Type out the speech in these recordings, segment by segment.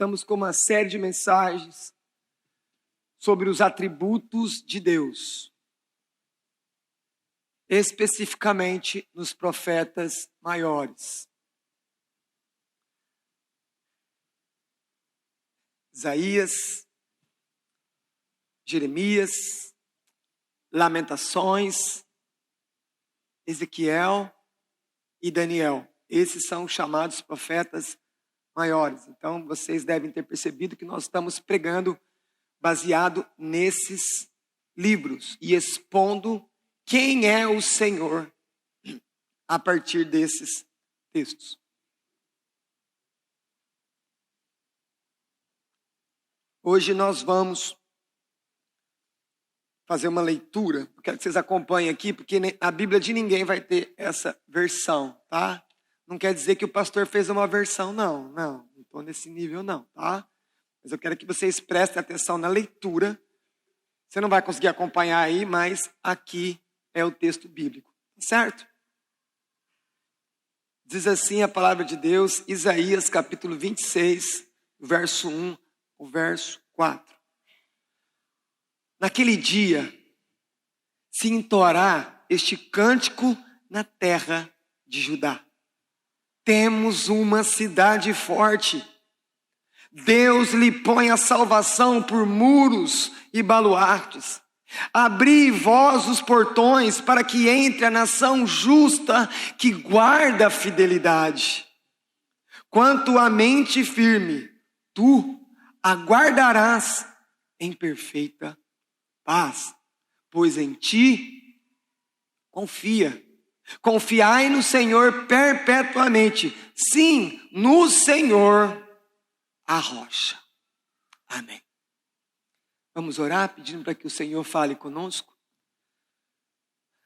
estamos com uma série de mensagens sobre os atributos de Deus, especificamente nos profetas maiores. Isaías, Jeremias, Lamentações, Ezequiel e Daniel. Esses são os chamados profetas maiores. Então, vocês devem ter percebido que nós estamos pregando baseado nesses livros e expondo quem é o Senhor a partir desses textos. Hoje nós vamos fazer uma leitura. Eu quero que vocês acompanhem aqui, porque a Bíblia de ninguém vai ter essa versão, tá? Não quer dizer que o pastor fez uma versão, não estou nesse nível não, tá? Mas eu quero que vocês prestem atenção na leitura. Você não vai conseguir acompanhar aí, mas aqui é o texto bíblico, certo? Diz assim a palavra de Deus, Isaías capítulo 26, verso 1, o verso 4. Naquele dia se entoará este cântico na terra de Judá. Temos uma cidade forte. Deus lhe põe a salvação por muros e baluartes. Abri vós os portões para que entre a nação justa que guarda a fidelidade. Quanto à mente firme, tu aguardarás em perfeita paz, pois em ti confia. Confiai no Senhor perpetuamente. Sim, no Senhor a rocha. Amém. Vamos orar pedindo para que o Senhor fale conosco.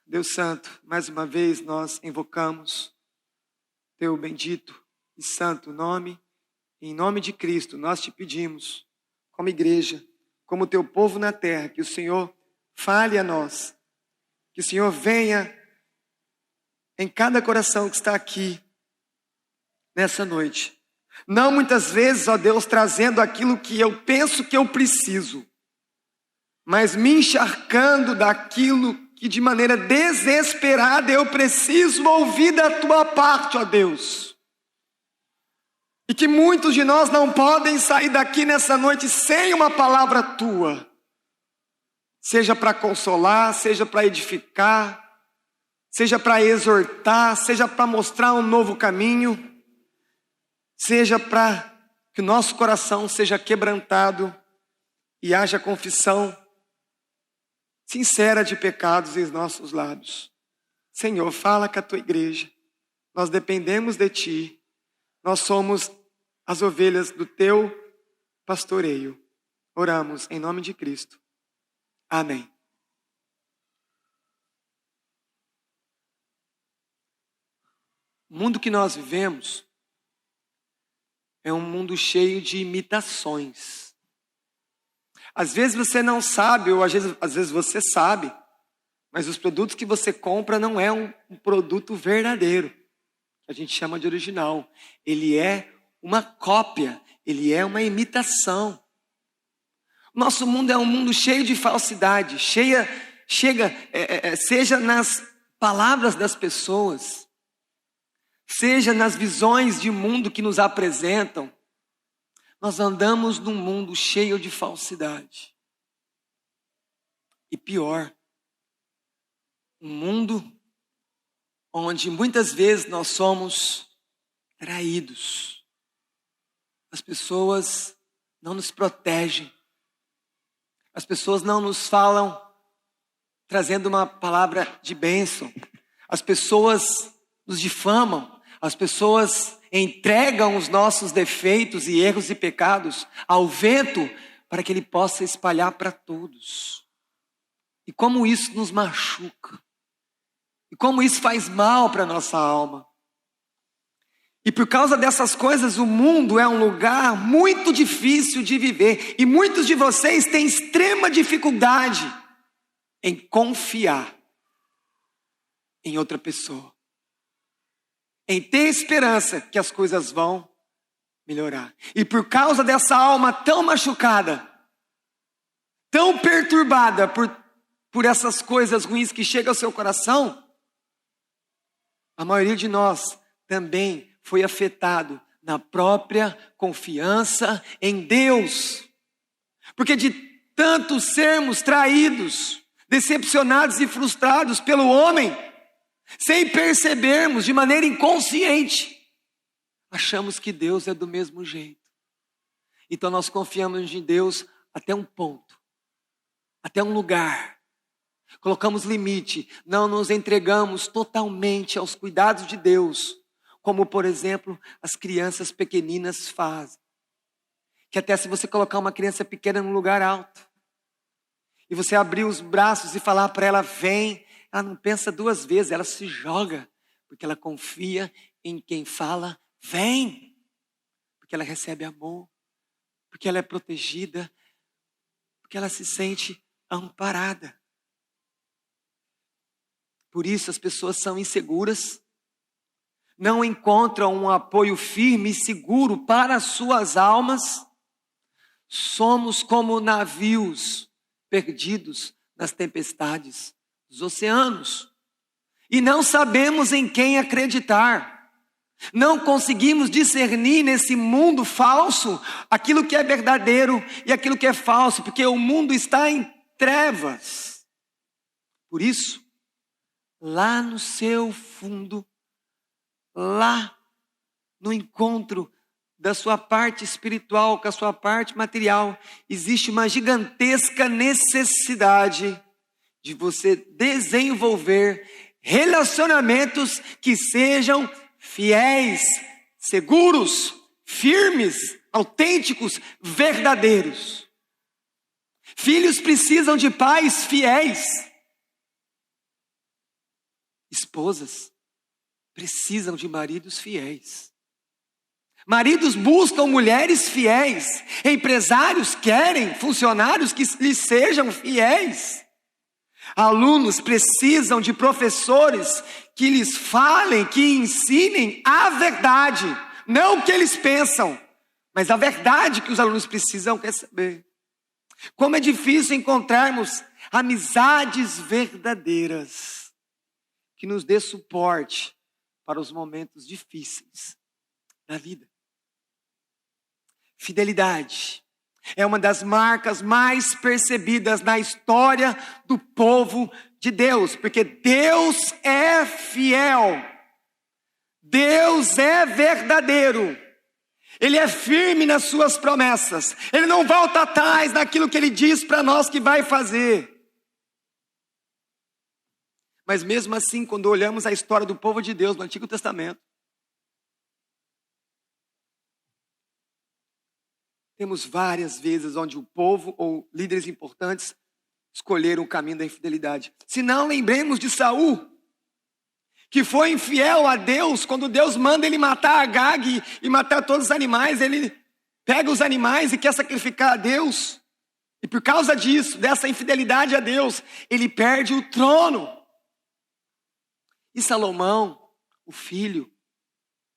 Deus Santo, mais uma vez nós invocamos teu bendito e santo nome. Em nome de Cristo nós te pedimos, como igreja, como teu povo na terra, que o Senhor fale a nós. Que o Senhor venha em cada coração que está aqui nessa noite. Não muitas vezes, ó Deus, trazendo aquilo que eu penso que eu preciso, mas me encharcando daquilo que de maneira desesperada eu preciso ouvir da tua parte, ó Deus. E que muitos de nós não podem sair daqui nessa noite sem uma palavra tua. Seja para consolar, seja para edificar, seja para exortar, seja para mostrar um novo caminho, seja para que o nosso coração seja quebrantado e haja confissão sincera de pecados em nossos lábios. Senhor, fala com a tua igreja. Nós dependemos de ti. Nós somos as ovelhas do teu pastoreio. Oramos em nome de Cristo. Amém. O mundo que nós vivemos é um mundo cheio de imitações. Às vezes você não sabe, ou às vezes você sabe, mas os produtos que você compra não é um produto verdadeiro. A gente chama de original. Ele é uma cópia, ele é uma imitação. Nosso mundo é um mundo cheio de falsidade, seja nas palavras das pessoas, seja nas visões de mundo que nos apresentam. Nós andamos num mundo cheio de falsidade. E pior, um mundo onde muitas vezes nós somos traídos. As pessoas não nos protegem. As pessoas não nos falam trazendo uma palavra de bênção. As pessoas nos difamam. As pessoas entregam os nossos defeitos e erros e pecados ao vento para que ele possa espalhar para todos. E como isso nos machuca. E como isso faz mal para a nossa alma. E por causa dessas coisas, o mundo é um lugar muito difícil de viver. E muitos de vocês têm extrema dificuldade em confiar em outra pessoa. Em ter esperança que as coisas vão melhorar. E por causa dessa alma tão machucada, tão perturbada por essas coisas ruins que chegam ao seu coração, a maioria de nós também foi afetado na própria confiança em Deus. Porque de tanto sermos traídos, decepcionados e frustrados pelo homem, sem percebermos, de maneira inconsciente, achamos que Deus é do mesmo jeito. Então nós confiamos em Deus até um ponto, até um lugar. Colocamos limite, não nos entregamos totalmente aos cuidados de Deus, como por exemplo as crianças pequeninas fazem. Que até se você colocar uma criança pequena num lugar alto, e você abrir os braços e falar para ela, vem, ela não pensa duas vezes, ela se joga, porque ela confia em quem fala, vem, porque ela recebe amor, porque ela é protegida, porque ela se sente amparada. Por isso as pessoas são inseguras, não encontram um apoio firme e seguro para as suas almas. Somos como navios perdidos nas tempestades dos oceanos. E não sabemos em quem acreditar. Não conseguimos discernir nesse mundo falso aquilo que é verdadeiro e aquilo que é falso, porque o mundo está em trevas. Por isso, lá no seu fundo, lá no encontro da sua parte espiritual com a sua parte material, existe uma gigantesca necessidade de você desenvolver relacionamentos que sejam fiéis, seguros, firmes, autênticos, verdadeiros. Filhos precisam de pais fiéis. Esposas precisam de maridos fiéis. Maridos buscam mulheres fiéis. Empresários querem funcionários que lhes sejam fiéis. Alunos precisam de professores que lhes falem, que ensinem a verdade. Não o que eles pensam, mas a verdade que os alunos precisam receber. Como é difícil encontrarmos amizades verdadeiras que nos dê suporte para os momentos difíceis da vida. Fidelidade é uma das marcas mais percebidas na história do povo de Deus, porque Deus é fiel, Deus é verdadeiro, Ele é firme nas suas promessas, Ele não volta atrás naquilo que Ele diz para nós que vai fazer. Mas mesmo assim, quando olhamos a história do povo de Deus no Antigo Testamento, temos várias vezes onde o povo ou líderes importantes escolheram o caminho da infidelidade. Se não, lembremos de Saul, que foi infiel a Deus. Quando Deus manda ele matar Agag e matar todos os animais, ele pega os animais e quer sacrificar a Deus. E por causa disso, dessa infidelidade a Deus, ele perde o trono. E Salomão, o filho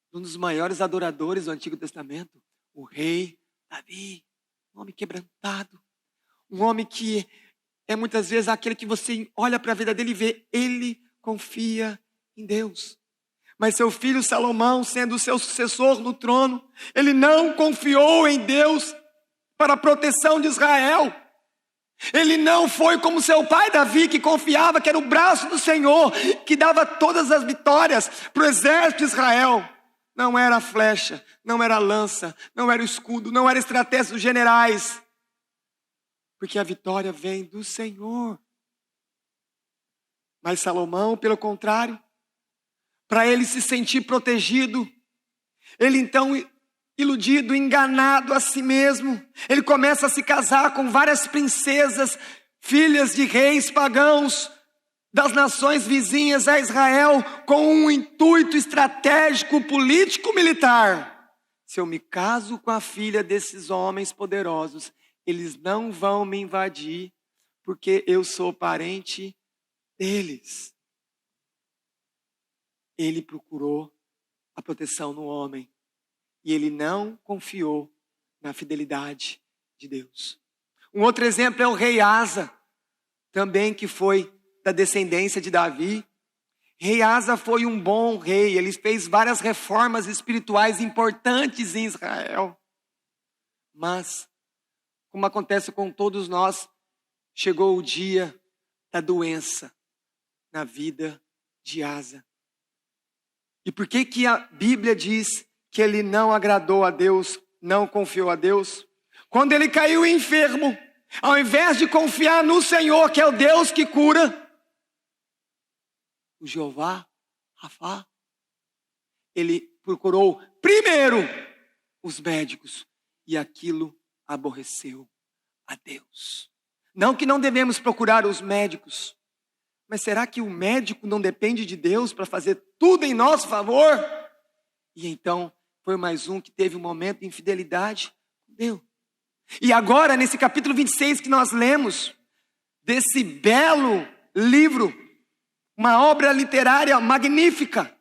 de um dos maiores adoradores do Antigo Testamento, o rei Davi, um homem quebrantado, um homem que é muitas vezes aquele que você olha para a vida dele e vê, ele confia em Deus. Mas seu filho Salomão, sendo o seu sucessor no trono, ele não confiou em Deus para a proteção de Israel. Ele não foi como seu pai Davi, que confiava que era o braço do Senhor, que dava todas as vitórias para o exército de Israel. Não era a flecha, não era a lança, não era o escudo, não era a estratégia dos generais. Porque a vitória vem do Senhor. Mas Salomão, pelo contrário, para ele se sentir protegido, ele então, iludido, enganado a si mesmo, ele começa a se casar com várias princesas, filhas de reis pagãos, das nações vizinhas a Israel, com um intuito estratégico, político, militar. Se eu me caso com a filha desses homens poderosos, eles não vão me invadir, porque eu sou parente deles. Ele procurou a proteção no homem, e ele não confiou na fidelidade de Deus. Um outro exemplo é o rei Asa, também que foi da descendência de Davi. Rei Asa foi um bom rei, ele fez várias reformas espirituais importantes em Israel. Mas, como acontece com todos nós, chegou o dia da doença na vida de Asa. E por que que a Bíblia diz que ele não agradou a Deus, não confiou a Deus? Quando ele caiu enfermo, ao invés de confiar no Senhor, que é o Deus que cura, o Jeová, Rafá, ele procurou primeiro os médicos e aquilo aborreceu a Deus. Não que não devemos procurar os médicos, mas será que o médico não depende de Deus para fazer tudo em nosso favor? E então foi mais um que teve um momento de infidelidade com Deus. E agora, nesse capítulo 26 que nós lemos, desse belo livro, uma obra literária magnífica,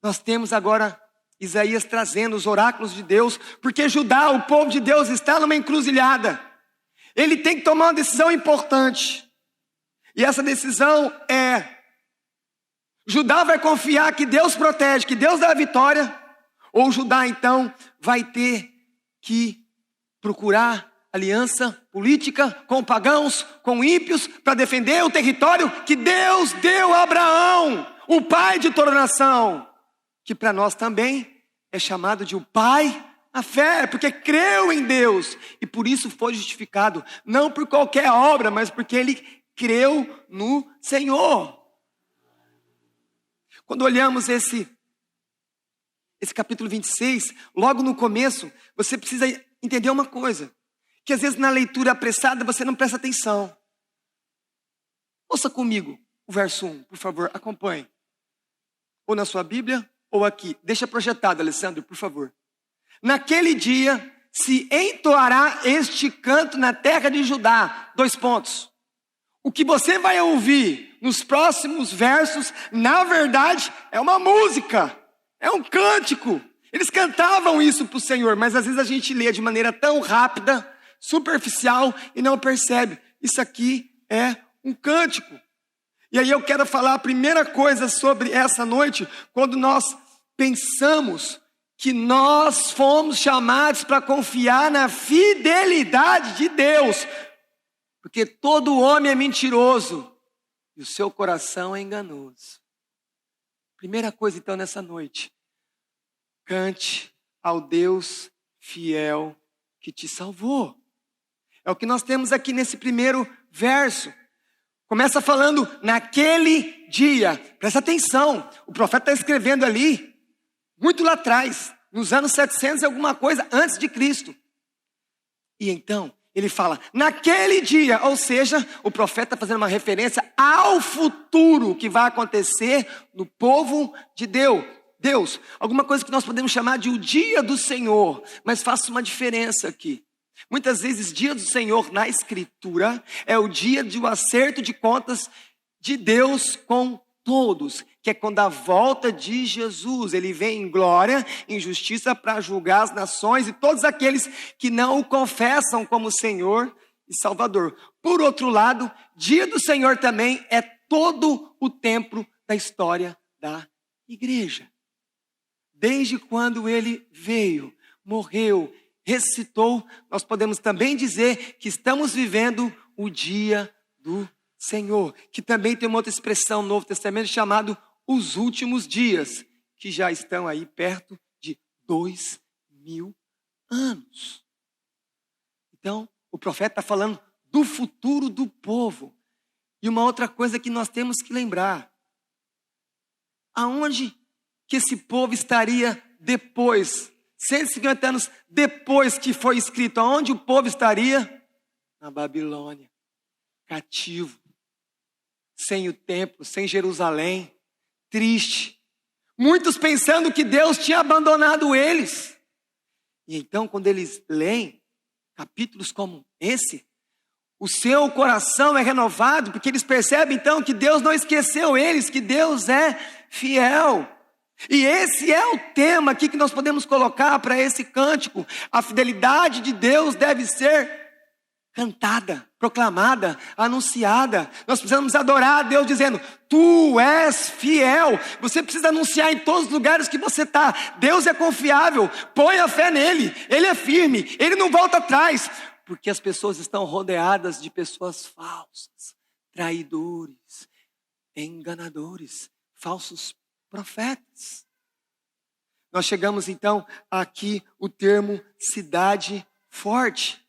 nós temos agora Isaías trazendo os oráculos de Deus, porque Judá, o povo de Deus, está numa encruzilhada. Ele tem que tomar uma decisão importante. E essa decisão é: Judá vai confiar que Deus protege, que Deus dá a vitória, ou Judá então vai ter que procurar aliança política com pagãos, com ímpios, para defender o território que Deus deu a Abraão, o pai de toda nação, que para nós também é chamado de o pai da fé, porque creu em Deus, e por isso foi justificado, não por qualquer obra, mas porque ele creu no Senhor. Quando olhamos esse capítulo 26, logo no começo, você precisa entender uma coisa, que às vezes na leitura apressada você não presta atenção. Ouça comigo o verso 1, por favor, acompanhe. Ou na sua Bíblia, ou aqui. Deixa projetado, Alessandro, por favor. Naquele dia se entoará este canto na terra de Judá. 2 pontos. O que você vai ouvir nos próximos versos, na verdade, é uma música, é um cântico. Eles cantavam isso para o Senhor, mas às vezes a gente lê de maneira tão rápida, superficial, e não percebe. Isso aqui é um cântico. E aí eu quero falar a primeira coisa sobre essa noite, quando nós pensamos que nós fomos chamados para confiar na fidelidade de Deus. Porque todo homem é mentiroso e o seu coração é enganoso. Primeira coisa então nessa noite, cante ao Deus fiel que te salvou. É o que nós temos aqui nesse primeiro verso. Começa falando naquele dia. Presta atenção, o profeta está escrevendo ali, muito lá atrás, nos anos 700 e alguma coisa antes de Cristo. E então ele fala, naquele dia, ou seja, o profeta está fazendo uma referência ao futuro que vai acontecer no povo de Deus. Alguma coisa que nós podemos chamar de o dia do Senhor, mas faça uma diferença aqui. Muitas vezes, dia do Senhor na Escritura é o dia de um acerto de contas de Deus com todos, que é quando a volta de Jesus, ele vem em glória, em justiça para julgar as nações e todos aqueles que não o confessam como Senhor e Salvador. Por outro lado, dia do Senhor também é todo o tempo da história da igreja. Desde quando ele veio, morreu, ressuscitou, nós podemos também dizer que estamos vivendo o dia do Senhor, que também tem uma outra expressão no Novo Testamento chamado os últimos dias, que já estão aí perto de 2000 anos. Então, o profeta está falando do futuro do povo. E uma outra coisa que nós temos que lembrar, aonde que esse povo estaria depois, 150 anos depois que foi escrito, aonde o povo estaria? Na Babilônia, cativo, sem o templo, sem Jerusalém, triste. Muitos pensando que Deus tinha abandonado eles. E então, quando eles leem capítulos como esse, o seu coração é renovado, porque eles percebem então que Deus não esqueceu eles, que Deus é fiel. E esse é o tema aqui que nós podemos colocar para esse cântico. A fidelidade de Deus deve ser cantada, proclamada, anunciada. Nós precisamos adorar a Deus dizendo: tu és fiel. Você precisa anunciar em todos os lugares que você está: Deus é confiável, põe a fé nele, ele é firme, ele não volta atrás. Porque as pessoas estão rodeadas de pessoas falsas, traidores, enganadores, falsos profetas. Nós chegamos então aqui o termo cidade forte.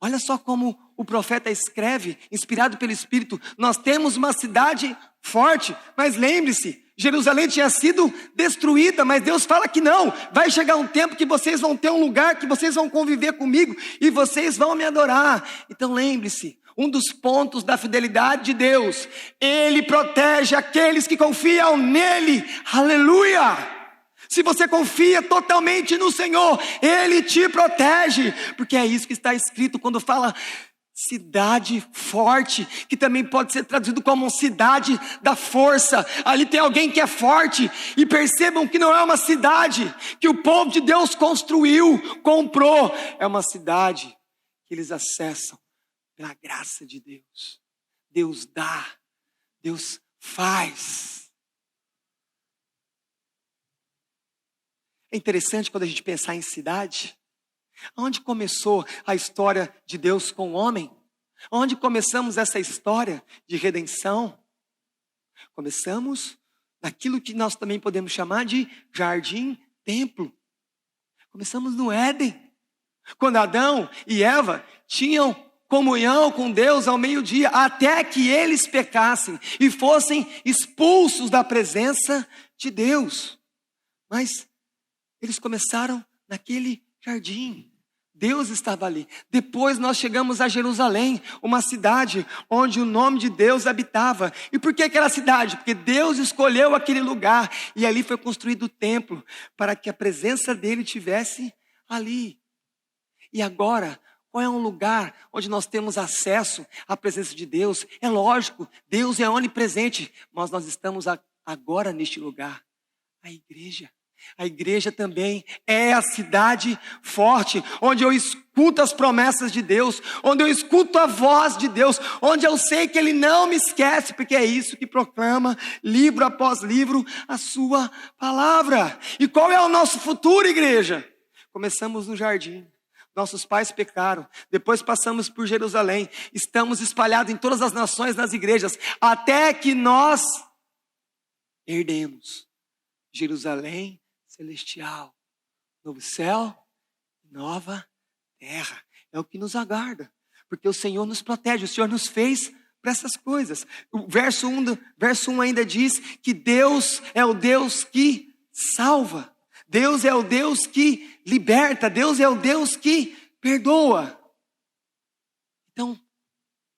Olha só como o profeta escreve, inspirado pelo Espírito: nós temos uma cidade forte. Mas lembre-se, Jerusalém tinha sido destruída, mas Deus fala que não. Vai chegar um tempo que vocês vão ter um lugar, que vocês vão conviver comigo e vocês vão me adorar. Então lembre-se, um dos pontos da fidelidade de Deus: ele protege aqueles que confiam nele. Aleluia! Se você confia totalmente no Senhor, ele te protege, porque é isso que está escrito quando fala cidade forte, que também pode ser traduzido como cidade da força. Ali tem alguém que é forte, e percebam que não é uma cidade que o povo de Deus construiu, comprou, é uma cidade que eles acessam pela graça de Deus. Deus dá, Deus faz. É interessante quando a gente pensar em cidade. Onde começou a história de Deus com o homem? Onde começamos essa história de redenção? Começamos naquilo que nós também podemos chamar de jardim-templo. Começamos no Éden, quando Adão e Eva tinham comunhão com Deus ao meio-dia, até que eles pecassem e fossem expulsos da presença de Deus. Mas eles começaram naquele jardim. Deus estava ali. Depois nós chegamos a Jerusalém, uma cidade onde o nome de Deus habitava. E por que aquela cidade? Porque Deus escolheu aquele lugar e ali foi construído o templo para que a presença dele estivesse ali. E agora, qual é um lugar onde nós temos acesso à presença de Deus? É lógico, Deus é onipresente, mas nós estamos agora neste lugar, a igreja. A igreja também é a cidade forte, onde eu escuto as promessas de Deus, onde eu escuto a voz de Deus, onde eu sei que Ele não me esquece, porque é isso que proclama, livro após livro, a sua palavra. E qual é o nosso futuro, igreja? Começamos no jardim. Nossos pais pecaram, depois passamos por Jerusalém, estamos espalhados em todas as nações, nas igrejas, até que nós herdemos Jerusalém celestial, novo céu, nova terra. É o que nos aguarda, porque o Senhor nos protege, o Senhor nos fez para essas coisas. O verso 1 ainda diz que Deus é o Deus que salva, Deus é o Deus que liberta, Deus é o Deus que perdoa. Então,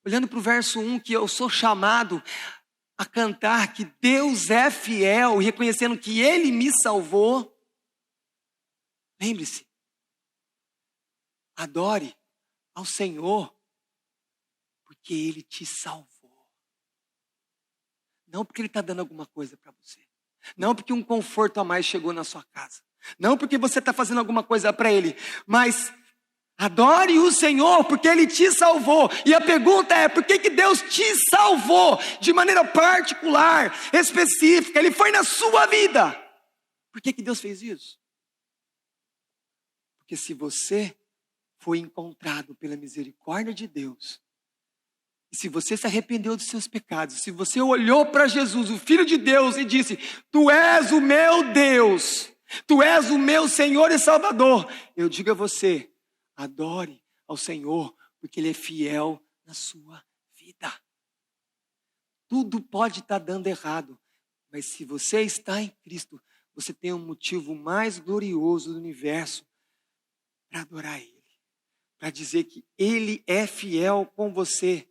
olhando para o verso 1, que eu sou chamado a cantar que Deus é fiel, reconhecendo que Ele me salvou. Lembre-se, adore ao Senhor, porque Ele te salvou. Não porque Ele está dando alguma coisa para você. Não porque um conforto a mais chegou na sua casa. Não porque você está fazendo alguma coisa para Ele. Mas adore o Senhor, porque Ele te salvou. E a pergunta é: por que Deus te salvou de maneira particular, específica? Ele foi na sua vida. Por que Deus fez isso? Porque se você foi encontrado pela misericórdia de Deus, e se você se arrependeu dos seus pecados, se você olhou para Jesus, o Filho de Deus, e disse: tu és o meu Deus, tu és o meu Senhor e Salvador, eu digo a você: adore ao Senhor, porque Ele é fiel na sua vida. Tudo pode estar dando errado, mas se você está em Cristo, você tem um motivo mais glorioso do universo para adorar Ele, para dizer que Ele é fiel com você.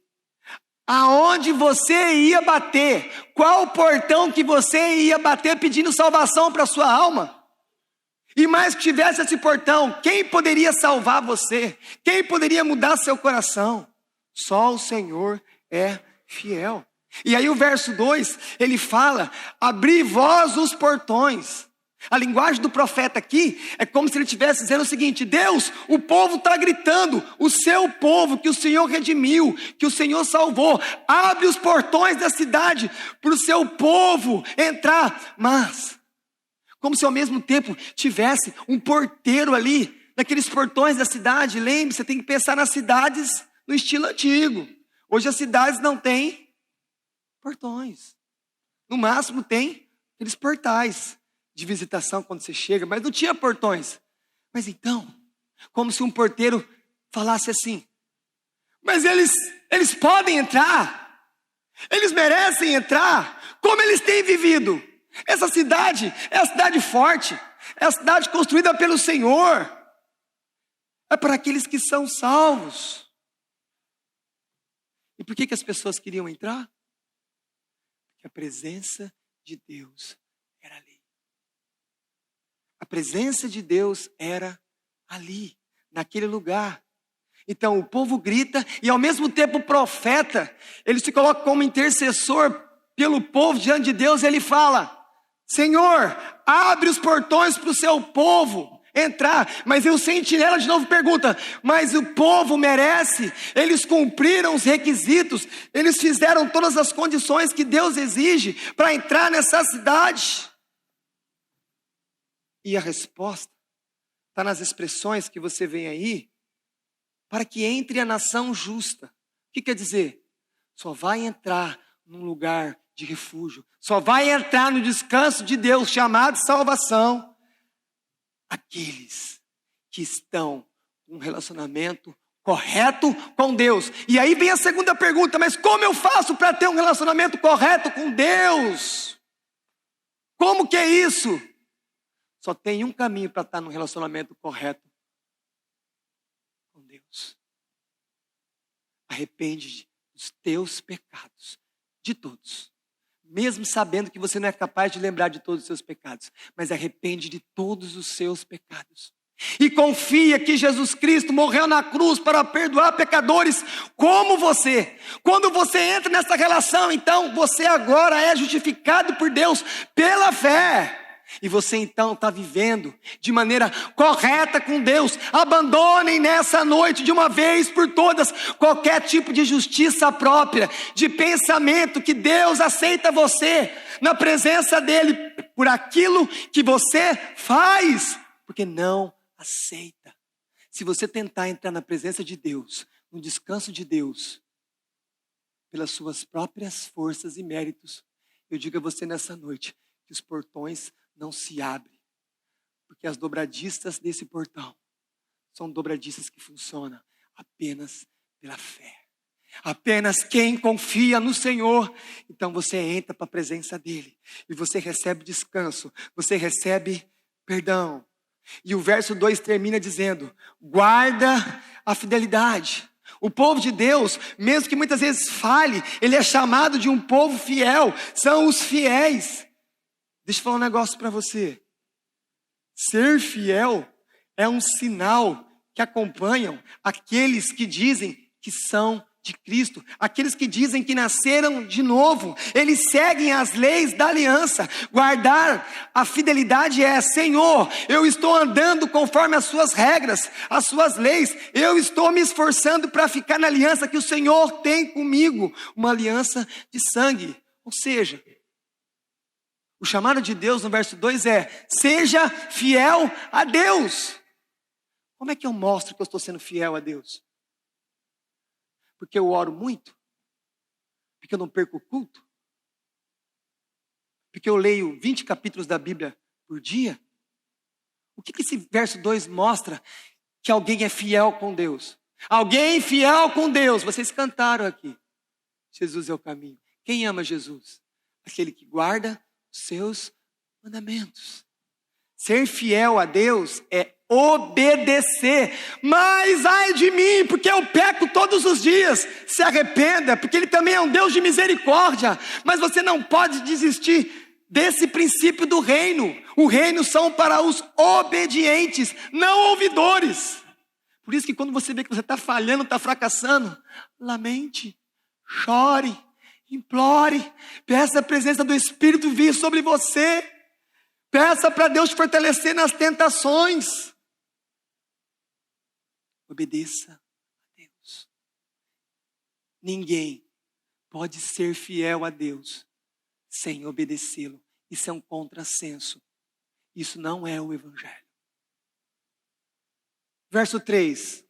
Aonde você ia bater? Qual o portão que você ia bater pedindo salvação para a sua alma? E mais que tivesse esse portão, quem poderia salvar você? Quem poderia mudar seu coração? Só o Senhor é fiel. E aí o verso 2, ele fala, abri vós os portões. A linguagem do profeta aqui é como se ele estivesse dizendo o seguinte: Deus, o povo está gritando, o seu povo que o Senhor redimiu, que o Senhor salvou, abre os portões da cidade para o seu povo entrar. Mas, como se ao mesmo tempo tivesse um porteiro ali, naqueles portões da cidade. Lembre-se, você tem que pensar nas cidades no estilo antigo. Hoje as cidades não têm portões. No máximo tem aqueles portais de visitação quando você chega, mas não tinha portões. Mas então, como se um porteiro falasse assim: mas eles podem entrar, eles merecem entrar, como eles têm vivido. Essa cidade é a cidade forte, é a cidade construída pelo Senhor, é para aqueles que são salvos. E por que as pessoas queriam entrar? Porque a presença de Deus era ali. A presença de Deus era ali, naquele lugar. Então o povo grita e ao mesmo tempo o profeta, ele se coloca como intercessor pelo povo diante de Deus. Ele fala: Senhor, abre os portões para o seu povo entrar. Mas o sentinela de novo pergunta: mas o povo merece? Eles cumpriram os requisitos, eles fizeram todas as condições que Deus exige para entrar nessa cidade? E a resposta está nas expressões que você vê aí: para que entre a nação justa. O que quer dizer? Só vai entrar num lugar de refúgio, só vai entrar no descanso de Deus, chamado salvação, aqueles que estão com um relacionamento correto com Deus. E aí vem a segunda pergunta: mas como eu faço para ter um relacionamento correto com Deus? Como que é isso? Só tem um caminho para estar num relacionamento correto com Deus. Arrepende dos teus pecados, de todos. Mesmo sabendo que você não é capaz de lembrar de todos os seus pecados, mas arrepende de todos os seus pecados. E confia que Jesus Cristo morreu na cruz para perdoar pecadores como você. Quando você entra nessa relação, então você agora é justificado por Deus pela fé. E você então está vivendo de maneira correta com Deus. Abandonem nessa noite de uma vez por todas qualquer tipo de justiça própria, de pensamento que Deus aceita você na presença dele por aquilo que você faz, porque não aceita. Se você tentar entrar na presença de Deus, no descanso de Deus, pelas suas próprias forças e méritos, eu digo a você nessa noite que os portões não se abrem, porque as dobradiças desse portão são dobradiças que funcionam apenas pela fé. Apenas quem confia no Senhor, então você entra para a presença dele e você recebe descanso, você recebe perdão. E o verso 2 termina dizendo: guarda a fidelidade. O povo de Deus, mesmo que muitas vezes falhe, ele é chamado de um povo fiel, são os fiéis. Deixa eu falar um negócio para você. Ser fiel é um sinal que acompanham aqueles que dizem que são de Cristo, aqueles que dizem que nasceram de novo. Eles seguem as leis da aliança. Guardar a fidelidade é: Senhor, eu estou andando conforme as suas regras, as suas leis. Eu estou me esforçando para ficar na aliança que o Senhor tem comigo, uma aliança de sangue. Ou seja, o chamado de Deus no verso 2 é: seja fiel a Deus. Como é que eu mostro que eu estou sendo fiel a Deus? Porque eu oro muito? Porque eu não perco o culto? Porque eu leio 20 capítulos da Bíblia por dia? O que esse verso 2 mostra que alguém é fiel com Deus? Alguém fiel com Deus. Vocês cantaram aqui: Jesus é o caminho. Quem ama Jesus? Aquele que guarda seus mandamentos. Ser fiel a Deus é obedecer. Mas ai de mim, porque eu peco todos os dias. Se arrependa, porque Ele também é um Deus de misericórdia. Mas você não pode desistir desse princípio do reino. O reino são para os obedientes, não ouvidores. Por isso que quando você vê que você está falhando, está fracassando, lamente, chore Implore, peça a presença do Espírito vir sobre você. Peça para Deus te fortalecer nas tentações. Obedeça a Deus. Ninguém pode ser fiel a Deus sem obedecê-lo. Isso é um contrassenso. Isso não é o Evangelho. Verso 3.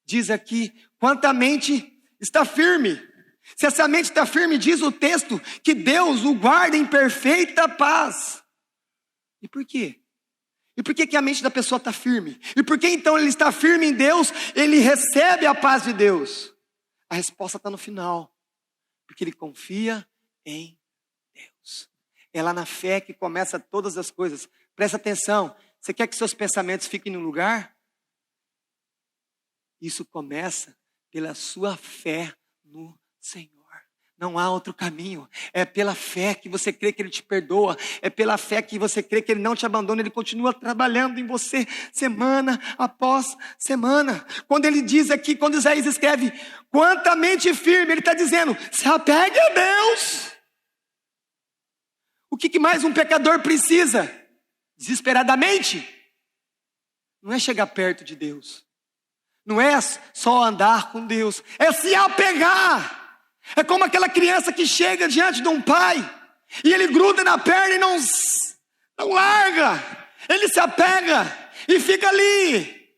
Diz aqui, quanto a mente está firme. Se essa mente está firme, diz o texto, que Deus o guarda em perfeita paz. E por quê? E por que a mente da pessoa está firme? E por que então ele está firme em Deus? Ele recebe a paz de Deus. A resposta está no final. Porque ele confia em Deus. É lá na fé que começa todas as coisas. Presta atenção. Você quer que seus pensamentos fiquem no lugar? Isso começa pela sua fé no Senhor. Não há outro caminho. É pela fé que você crê que Ele te perdoa. É pela fé que você crê que Ele não te abandona. Ele continua trabalhando em você semana após semana. Quando ele diz aqui, quando Isaías escreve, quanta mente firme, ele está dizendo, se apegue a Deus. O que mais um pecador precisa? Desesperadamente? Não é chegar perto de Deus. Não é só andar com Deus. É se apegar. É como aquela criança que chega diante de um pai e ele gruda na perna e não larga. Ele se apega e fica ali.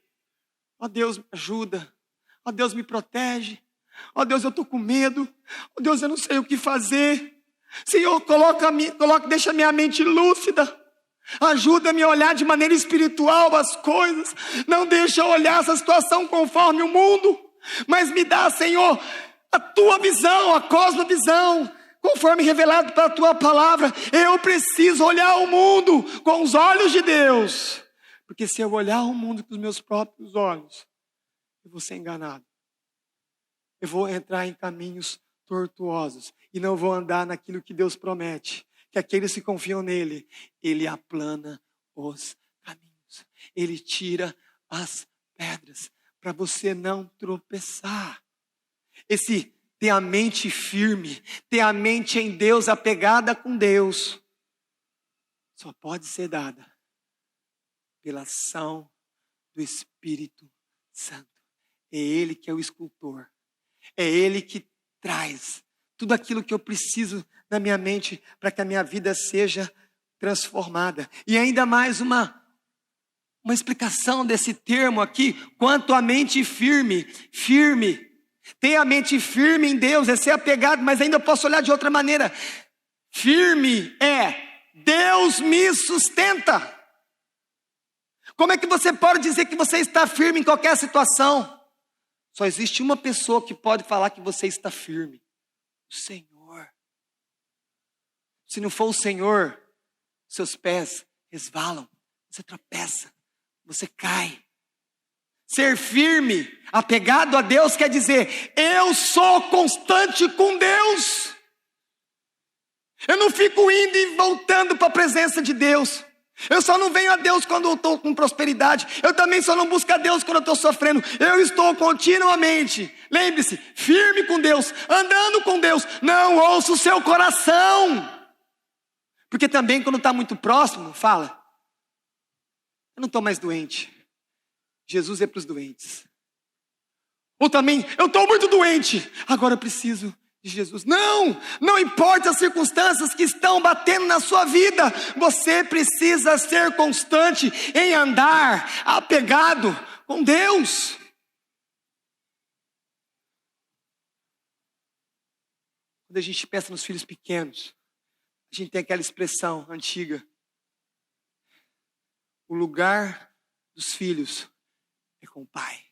Ó Deus, me ajuda. Ó Deus, me protege. Ó Deus, eu estou com medo. Ó Deus, eu não sei o que fazer. Senhor, deixa minha mente lúcida. Ajuda-me a olhar de maneira espiritual as coisas. Não deixa eu olhar essa situação conforme o mundo. Mas me dá, Senhor, a tua visão, a cosmovisão, conforme revelado pela tua palavra. Eu preciso olhar o mundo com os olhos de Deus. Porque se eu olhar o mundo com os meus próprios olhos, eu vou ser enganado. Eu vou entrar em caminhos tortuosos e não vou andar naquilo que Deus promete. Que aqueles que confiam nele, ele aplana os caminhos. Ele tira as pedras para você não tropeçar. Esse ter a mente firme, ter a mente em Deus, apegada com Deus, só pode ser dada pela ação do Espírito Santo. É Ele que é o escultor. É Ele que traz tudo aquilo que eu preciso na minha mente para que a minha vida seja transformada. E ainda mais uma explicação desse termo aqui, quanto a mente firme. Firme. Ter a mente firme em Deus é ser apegado, mas ainda posso olhar de outra maneira. Firme é Deus me sustenta. Como é que você pode dizer que você está firme em qualquer situação? Só existe uma pessoa que pode falar que você está firme. O Senhor. Se não for o Senhor, seus pés resvalam, você tropeça, você cai. Ser firme, apegado a Deus, quer dizer, eu sou constante com Deus. Eu não fico indo e voltando para a presença de Deus. Eu só não venho a Deus quando eu estou com prosperidade. Eu também só não busco a Deus quando eu estou sofrendo. Eu estou continuamente, lembre-se, firme com Deus, andando com Deus. Não ouço o seu coração. Porque também quando está muito próximo, fala, eu não estou mais doente. Jesus é para os doentes. Ou também, eu estou muito doente, agora eu preciso de Jesus. Não importa as circunstâncias que estão batendo na sua vida, você precisa ser constante em andar apegado com Deus. Quando a gente pensa nos filhos pequenos, a gente tem aquela expressão antiga. O lugar dos filhos é com o pai,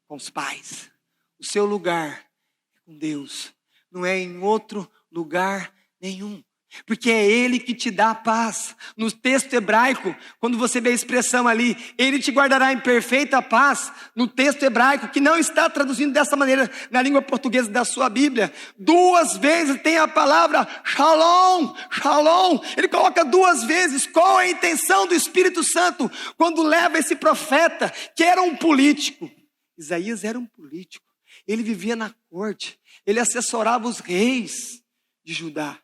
com os pais. O seu lugar é com Deus, não é em outro lugar nenhum. Porque é Ele que te dá paz. No texto hebraico, quando você vê a expressão ali, Ele te guardará em perfeita paz, no texto hebraico, que não está traduzindo dessa maneira na língua portuguesa da sua Bíblia, 2 vezes tem a palavra shalom, shalom. Ele coloca 2 vezes. Qual é a intenção do Espírito Santo quando leva esse profeta, que era um político? Isaías era um político. Ele vivia na corte, ele assessorava os reis de Judá.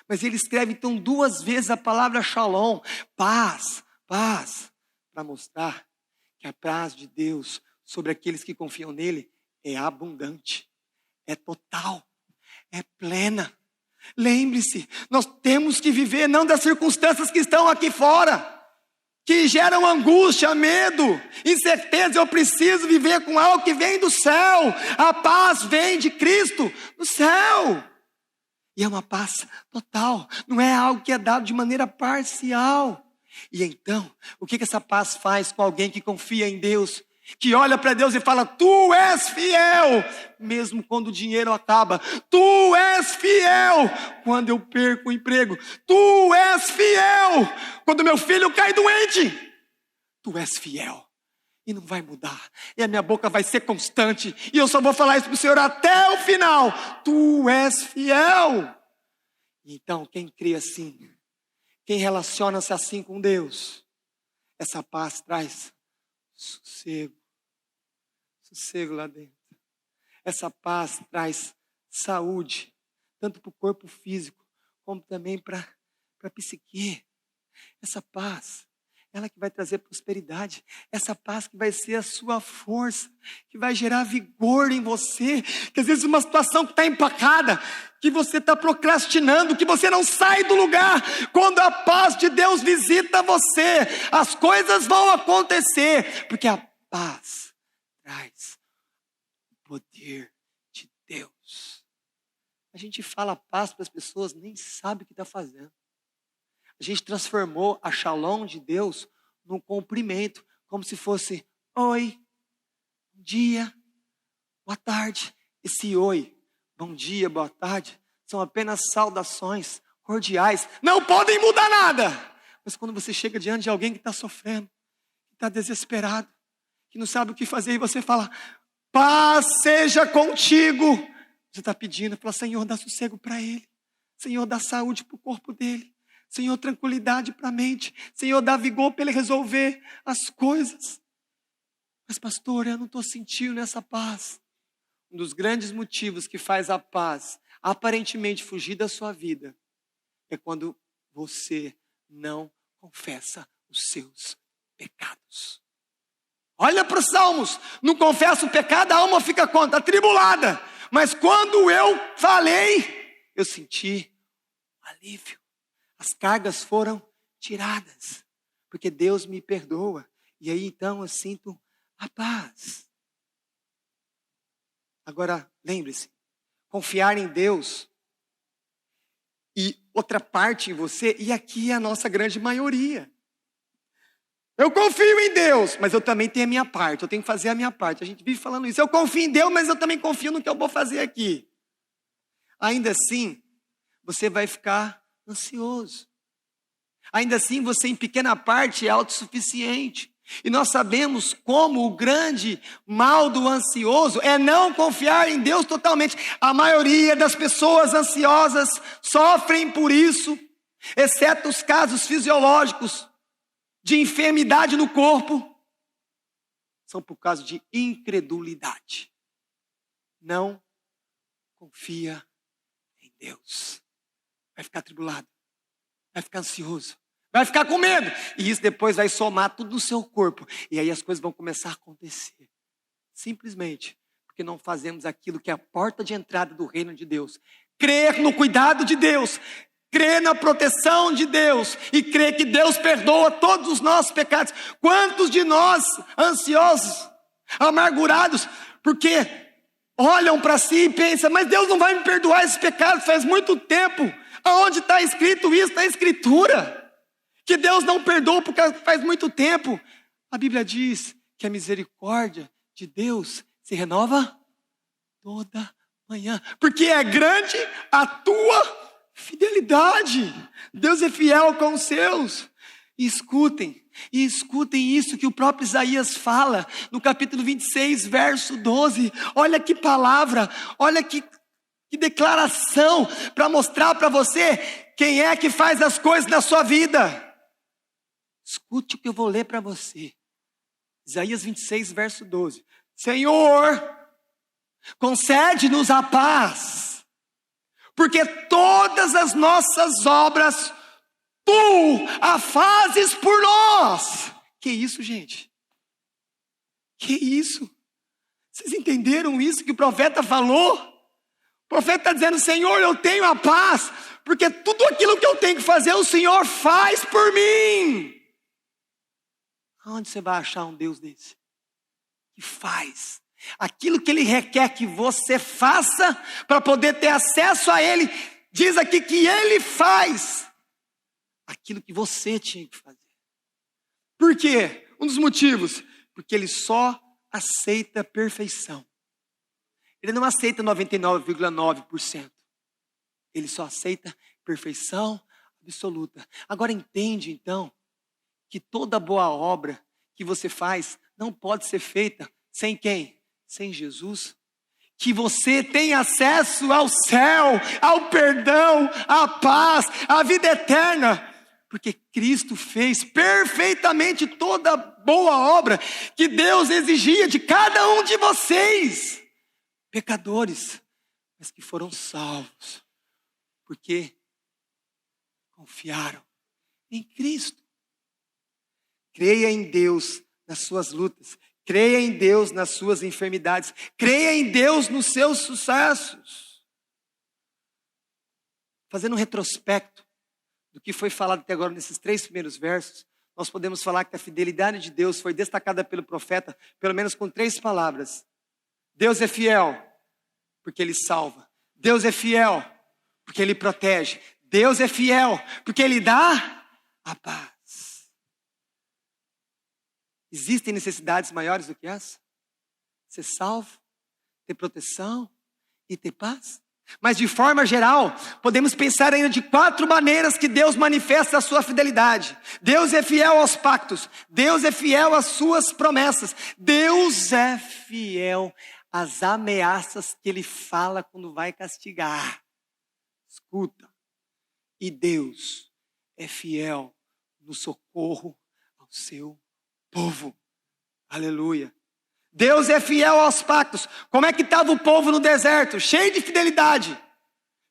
Mas ele escreve então 2 vezes a palavra shalom, paz, paz, para mostrar que a paz de Deus sobre aqueles que confiam nele é abundante, é total, é plena. Lembre-se, nós temos que viver não das circunstâncias que estão aqui fora, que geram angústia, medo, incerteza. Eu preciso viver com algo que vem do céu. A paz vem de Cristo do céu. E é uma paz total, não é algo que é dado de maneira parcial. E então, o que essa paz faz com alguém que confia em Deus? Que olha para Deus e fala, tu és fiel, mesmo quando o dinheiro acaba. Tu és fiel quando eu perco o emprego. Tu és fiel quando meu filho cai doente. Tu és fiel e não vai mudar. E a minha boca vai ser constante. E eu só vou falar isso para o Senhor até o final. Tu és fiel. Então, quem crê assim, quem relaciona-se assim com Deus, essa paz traz sossego. Sossego lá dentro. Essa paz traz saúde, tanto para o corpo físico, como também para a psique. Essa paz, ela que vai trazer prosperidade. Essa paz que vai ser a sua força, que vai gerar vigor em você. Que às vezes uma situação que está empacada, que você está procrastinando, que você não sai do lugar. Quando a paz de Deus visita você, as coisas vão acontecer. Porque a paz traz o poder de Deus. A gente fala paz para as pessoas, nem sabe o que está fazendo. A gente transformou a shalom de Deus num cumprimento, como se fosse oi, bom dia, boa tarde. Esse oi, bom dia, boa tarde, são apenas saudações cordiais, não podem mudar nada. Mas quando você chega diante de alguém que está sofrendo, que está desesperado, que não sabe o que fazer, e você fala, paz seja contigo. Você está pedindo, fala, Senhor, dá sossego para ele. Senhor, dá saúde para o corpo dele. Senhor, tranquilidade para a mente. Senhor, dá vigor para ele resolver as coisas. Mas pastor, eu não estou sentindo essa paz. Um dos grandes motivos que faz a paz aparentemente fugir da sua vida é quando você não confessa os seus pecados. Olha para os Salmos, não confessa o pecado, a alma fica atribulada. Mas quando eu falei, eu senti alívio. As cargas foram tiradas, porque Deus me perdoa. E aí então eu sinto a paz. Agora, lembre-se, confiar em Deus e outra parte em você, e aqui é a nossa grande maioria. Eu confio em Deus, mas eu também tenho a minha parte, eu tenho que fazer a minha parte. A gente vive falando isso, eu confio em Deus, mas eu também confio no que eu vou fazer aqui. Ainda assim, você vai ficar ansioso. Ainda assim, você em pequena parte é autossuficiente. E nós sabemos como o grande mal do ansioso é não confiar em Deus totalmente. A maioria das pessoas ansiosas sofrem por isso, exceto os casos fisiológicos de enfermidade no corpo, são por causa de incredulidade. Não confia em Deus. Vai ficar atribulado, vai ficar ansioso, vai ficar com medo. E isso depois vai somar tudo no seu corpo. E aí as coisas vão começar a acontecer. Simplesmente porque não fazemos aquilo que é a porta de entrada do reino de Deus. Crer no cuidado de Deus. Crer na proteção de Deus e crer que Deus perdoa todos os nossos pecados. Quantos de nós, ansiosos, amargurados, porque olham para si e pensam, mas Deus não vai me perdoar esse pecado, faz muito tempo. Aonde está escrito isso na Escritura? Que Deus não perdoa porque faz muito tempo. A Bíblia diz que a misericórdia de Deus se renova toda manhã, porque é grande a tua fidelidade. Deus é fiel com os seus. E escutem isso que o próprio Isaías fala no capítulo 26, verso 12. Olha que palavra, olha que declaração para mostrar para você quem é que faz as coisas na sua vida. Escute o que eu vou ler para você. Isaías 26, verso 12. Senhor, concede-nos a paz, porque todas as nossas obras tu a fazes por nós. Que isso, gente? Que isso? Vocês entenderam isso que o profeta falou? O profeta está dizendo: Senhor, eu tenho a paz, porque tudo aquilo que eu tenho que fazer, o Senhor faz por mim. Onde você vai achar um Deus desse? Que faz aquilo que Ele requer que você faça, para poder ter acesso a Ele. Diz aqui que Ele faz aquilo que você tinha que fazer. Por quê? Um dos motivos, porque Ele só aceita perfeição. Ele não aceita 99,9%. Ele só aceita perfeição absoluta. Agora entende então que toda boa obra que você faz não pode ser feita sem quem? Sem Jesus. Que você tem acesso ao céu, ao perdão, à paz, à vida eterna. Porque Cristo fez perfeitamente toda boa obra que Deus exigia de cada um de vocês. Pecadores, mas que foram salvos. Porque confiaram em Cristo. Creia em Deus nas suas lutas. Creia em Deus nas suas enfermidades. Creia em Deus nos seus sucessos. Fazendo um retrospecto do que foi falado até agora nesses 3 primeiros versos, nós podemos falar que a fidelidade de Deus foi destacada pelo profeta, pelo menos com 3 palavras. Deus é fiel, porque Ele salva. Deus é fiel, porque Ele protege. Deus é fiel, porque Ele dá a paz. Existem necessidades maiores do que essa? Ser salvo, ter proteção e ter paz? Mas de forma geral, podemos pensar ainda de 4 maneiras que Deus manifesta a sua fidelidade. Deus é fiel aos pactos. Deus é fiel às suas promessas. Deus é fiel às ameaças que Ele fala quando vai castigar. Escuta. E Deus é fiel no socorro ao seu povo. Aleluia. Deus é fiel aos pactos. Como é que estava o povo no deserto? Cheio de fidelidade.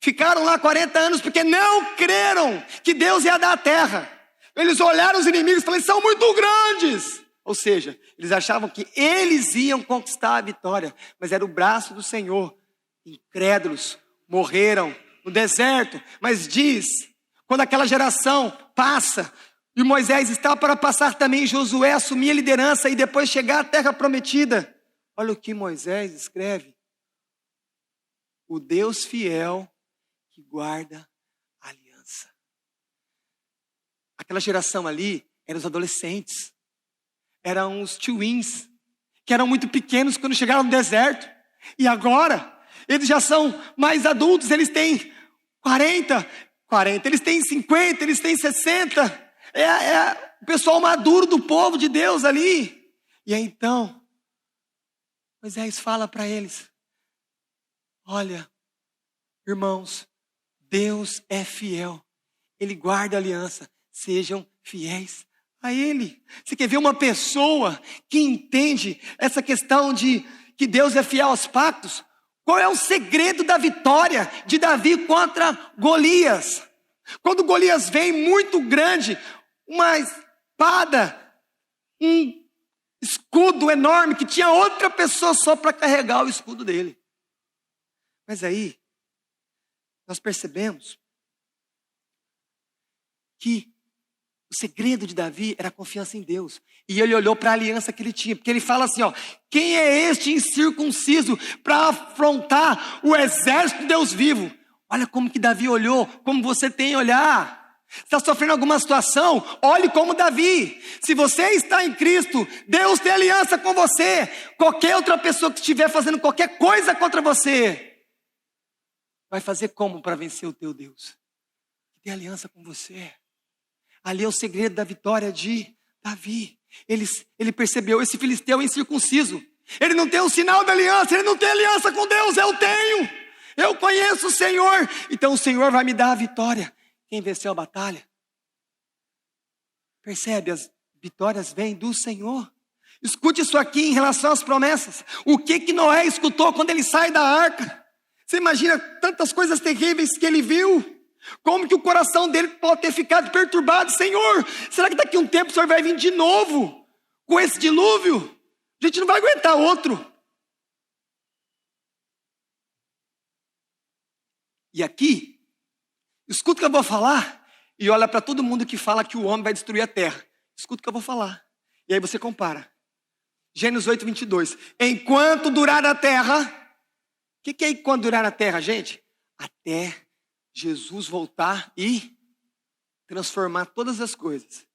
Ficaram lá 40 anos porque não creram que Deus ia dar a terra. Eles olharam os inimigos e falaram: são muito grandes. Ou seja, eles achavam que eles iam conquistar a vitória. Mas era o braço do Senhor. Incrédulos morreram no deserto. Mas diz, quando aquela geração passa, e Moisés está para passar também, Josué assumir a liderança e depois chegar à terra prometida. Olha o que Moisés escreve: o Deus fiel que guarda a aliança. Aquela geração ali eram os adolescentes, eram os twins, que eram muito pequenos quando chegaram no deserto. E agora, eles já são mais adultos, eles têm 40, eles têm 50, eles têm 60. É o pessoal maduro do povo de Deus ali. E aí então, Moisés fala para eles: olha, irmãos, Deus é fiel. Ele guarda a aliança. Sejam fiéis a Ele. Você quer ver uma pessoa que entende essa questão de que Deus é fiel aos pactos? Qual é o segredo da vitória de Davi contra Golias? Quando Golias vem muito grande, uma espada, um escudo enorme, que tinha outra pessoa só para carregar o escudo dele. Mas aí, nós percebemos que o segredo de Davi era a confiança em Deus. E ele olhou para a aliança que ele tinha, porque ele fala assim, ó: quem é este incircunciso para afrontar o exército de Deus vivo? Olha como que Davi olhou, como você tem que olhar. Está sofrendo alguma situação? Olhe como Davi. Se você está em Cristo, Deus tem aliança com você. Qualquer outra pessoa que estiver fazendo qualquer coisa contra você, vai fazer como para vencer o teu Deus? Tem aliança com você. Ali é o segredo da vitória de Davi. Ele percebeu: esse filisteu é incircunciso. Ele não tem o sinal da aliança, ele não tem aliança com Deus. Eu tenho. Eu conheço o Senhor. Então o Senhor vai me dar a vitória. Quem venceu a batalha? Percebe? As vitórias vêm do Senhor. Escute isso aqui em relação às promessas. O que Noé escutou quando ele sai da arca? Você imagina tantas coisas terríveis que ele viu? Como que o coração dele pode ter ficado perturbado? Senhor, será que daqui a um tempo o Senhor vai vir de novo com esse dilúvio? A gente não vai aguentar outro. E aqui, escuta o que eu vou falar e olha para todo mundo que fala que o homem vai destruir a terra. Escuta o que eu vou falar. E aí você compara. Gênesis 8, 22. Enquanto durar a terra. O que é enquanto durar a terra, gente? Até Jesus voltar e transformar todas as coisas.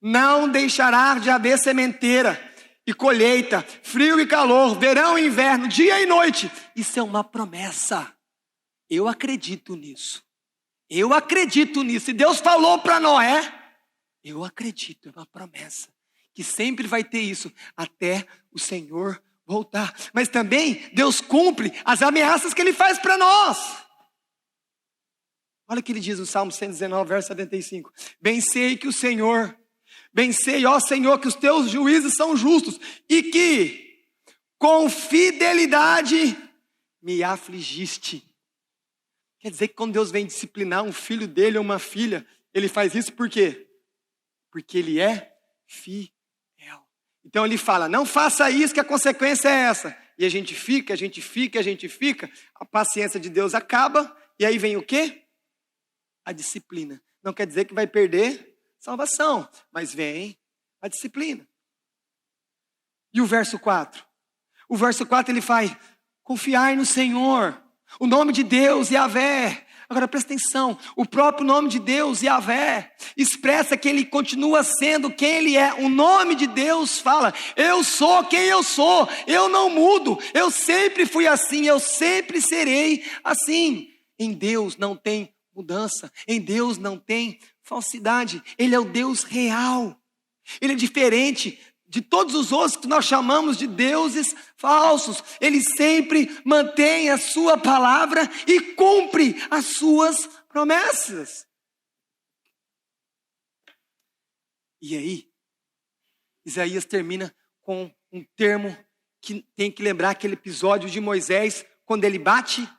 Não deixará de haver sementeira e colheita, frio e calor, verão e inverno, dia e noite. Isso é uma promessa. Eu acredito nisso. Eu acredito nisso. E Deus falou para Noé, eu acredito, é uma promessa. Que sempre vai ter isso, até o Senhor voltar. Mas também Deus cumpre as ameaças que Ele faz para nós. Olha o que Ele diz no Salmo 119, verso 75. Bem sei, ó Senhor, que os teus juízos são justos e que com fidelidade me afligiste. Quer dizer que quando Deus vem disciplinar um filho dele ou uma filha, Ele faz isso por quê? Porque Ele é fiel. Então Ele fala, não faça isso que a consequência é essa. E a gente fica, a paciência de Deus acaba, e aí vem o quê? A disciplina. Não quer dizer que vai perder salvação, mas vem a disciplina. E o verso 4? O verso 4 ele faz, confiar no Senhor. O nome de Deus, Yahvé. Agora presta atenção, o próprio nome de Deus, Yahvé, expressa que Ele continua sendo quem Ele é. O nome de Deus fala, eu sou quem eu sou, eu não mudo, eu sempre fui assim, eu sempre serei assim. Em Deus não tem mudança, em Deus não tem falsidade, Ele é o Deus real, Ele é diferente de todos os outros que nós chamamos de deuses falsos. Ele sempre mantém a sua palavra e cumpre as suas promessas. E aí, Isaías termina com um termo que tem que lembrar aquele episódio de Moisés, quando ele bate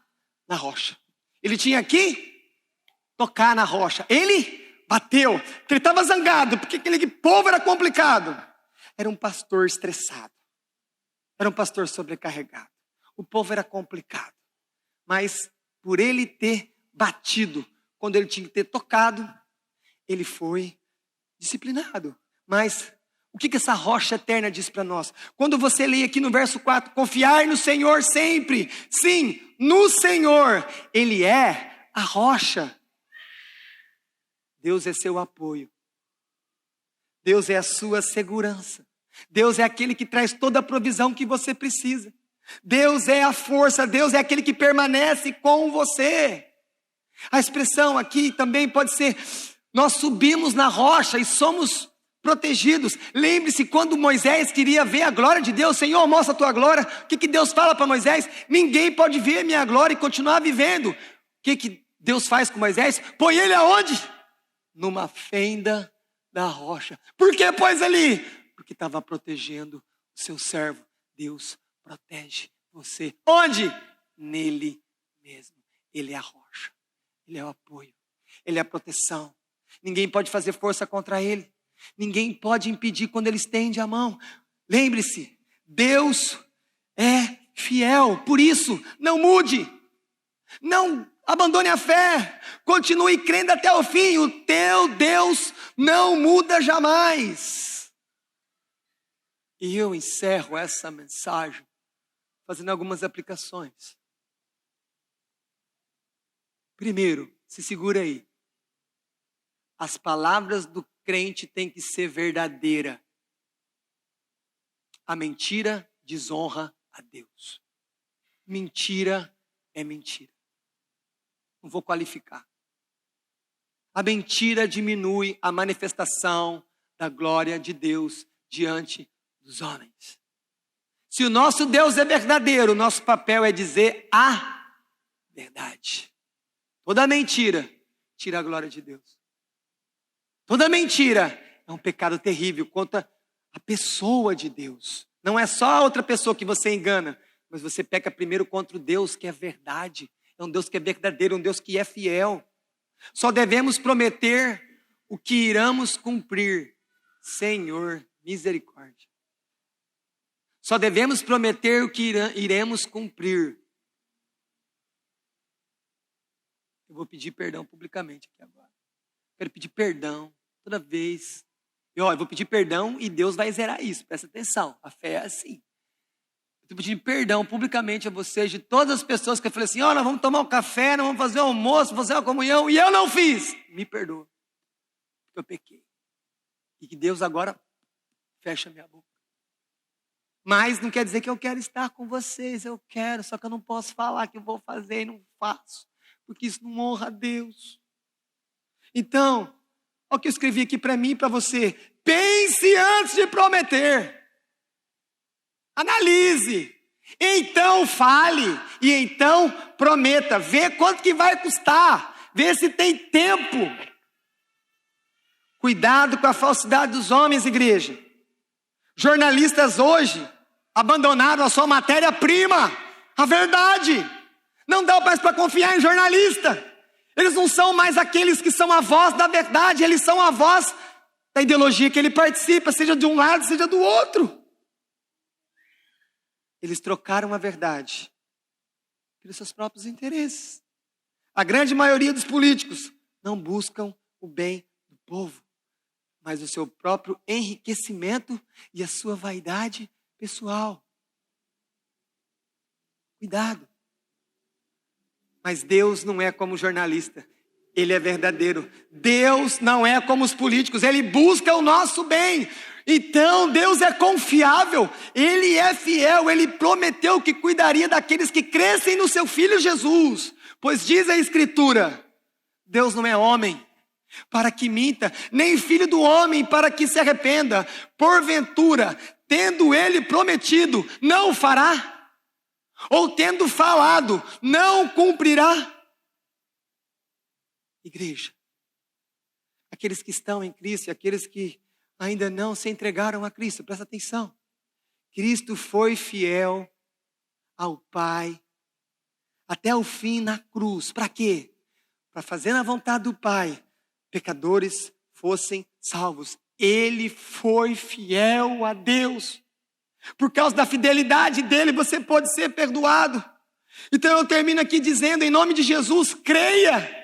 na rocha. Ele tinha que tocar na rocha. Ele bateu, porque ele estava zangado, porque aquele povo era complicado. Era um pastor estressado. Era um pastor sobrecarregado. O povo era complicado. Mas por ele ter batido, quando ele tinha que ter tocado, ele foi disciplinado. Mas o que essa rocha eterna diz para nós? Quando você lê aqui no verso 4, confiar no Senhor sempre. Sim, no Senhor. Ele é a rocha. Deus é seu apoio. Deus é a sua segurança. Deus é aquele que traz toda a provisão que você precisa. Deus é a força, Deus é aquele que permanece com você. A expressão aqui também pode ser, nós subimos na rocha e somos protegidos. Lembre-se, quando Moisés queria ver a glória de Deus, Senhor, mostra a tua glória. O que Deus fala para Moisés? Ninguém pode ver a minha glória e continuar vivendo. O que Deus faz com Moisés? Põe ele aonde? Numa fenda da rocha. Por que pôs ali? Porque estava protegendo o seu servo. Deus protege você. Onde? Nele mesmo. Ele é a rocha. Ele é o apoio. Ele é a proteção. Ninguém pode fazer força contra ele. Ninguém pode impedir quando ele estende a mão. Lembre-se, Deus é fiel. Por isso, não mude. Não abandone a fé. Continue crendo até o fim. O teu Deus não muda jamais. E eu encerro essa mensagem fazendo algumas aplicações. Primeiro, se segura aí. As palavras do crente têm que ser verdadeira. A mentira desonra a Deus. Mentira é mentira. Não vou qualificar. A mentira diminui a manifestação da glória de Deus diante dos homens. Se o nosso Deus é verdadeiro, o nosso papel é dizer a verdade. Toda mentira tira a glória de Deus. Toda mentira é um pecado terrível contra a pessoa de Deus. Não é só a outra pessoa que você engana, mas você peca primeiro contra o Deus que é verdade. É um Deus que é verdadeiro, um Deus que é fiel. Só devemos prometer o que iremos cumprir. Senhor, misericórdia. Só devemos prometer o que iremos cumprir. Eu vou pedir perdão publicamente aqui agora. Quero pedir perdão toda vez. Eu vou pedir perdão e Deus vai zerar isso. Presta atenção, a fé é assim. Estou pedindo perdão publicamente a vocês, de todas as pessoas que eu falei assim, nós vamos tomar um café, nós vamos fazer um almoço, fazer uma comunhão, e eu não fiz. Me perdoa, porque eu pequei. E que Deus agora fecha minha boca. Mas não quer dizer que eu quero estar com vocês, eu quero, só que eu não posso falar que eu vou fazer e não faço, porque isso não honra a Deus. Então, olha o que eu escrevi aqui para mim e para você. Pense antes de prometer. Analise. Então fale. E então prometa. Vê quanto que vai custar. Vê se tem tempo. Cuidado com a falsidade dos homens, igreja. Jornalistas hoje abandonaram a sua matéria-prima. A verdade. Não dá mais para confiar em jornalista. Eles não são mais aqueles que são a voz da verdade. Eles são a voz da ideologia que ele participa, seja de um lado, seja do outro. Eles trocaram a verdade pelos seus próprios interesses. A grande maioria dos políticos não buscam o bem do povo, mas o seu próprio enriquecimento e a sua vaidade pessoal. Cuidado. Mas Deus não é como jornalista. Ele é verdadeiro. Deus não é como os políticos. Ele busca o nosso bem. Então Deus é confiável. Ele é fiel. Ele prometeu que cuidaria daqueles que crescem no seu Filho Jesus. Pois diz a Escritura, Deus não é homem para que minta, nem filho do homem para que se arrependa. Porventura, tendo ele prometido, não o fará? Ou tendo falado, não cumprirá? Igreja, aqueles que estão em Cristo e aqueles que ainda não se entregaram a Cristo, presta atenção. Cristo foi fiel ao Pai até o fim na cruz. Para quê? Para fazer na vontade do Pai, pecadores fossem salvos. Ele foi fiel a Deus. Por causa da fidelidade dele, você pode ser perdoado. Então eu termino aqui dizendo, em nome de Jesus, creia.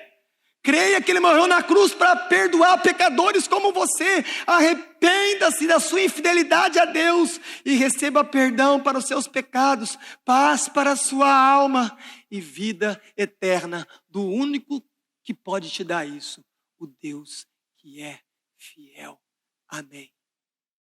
Creia que ele morreu na cruz para perdoar pecadores como você. Arrependa-se da sua infidelidade a Deus e receba perdão para os seus pecados, paz para a sua alma e vida eterna do único que pode te dar isso, o Deus que é fiel. Amém.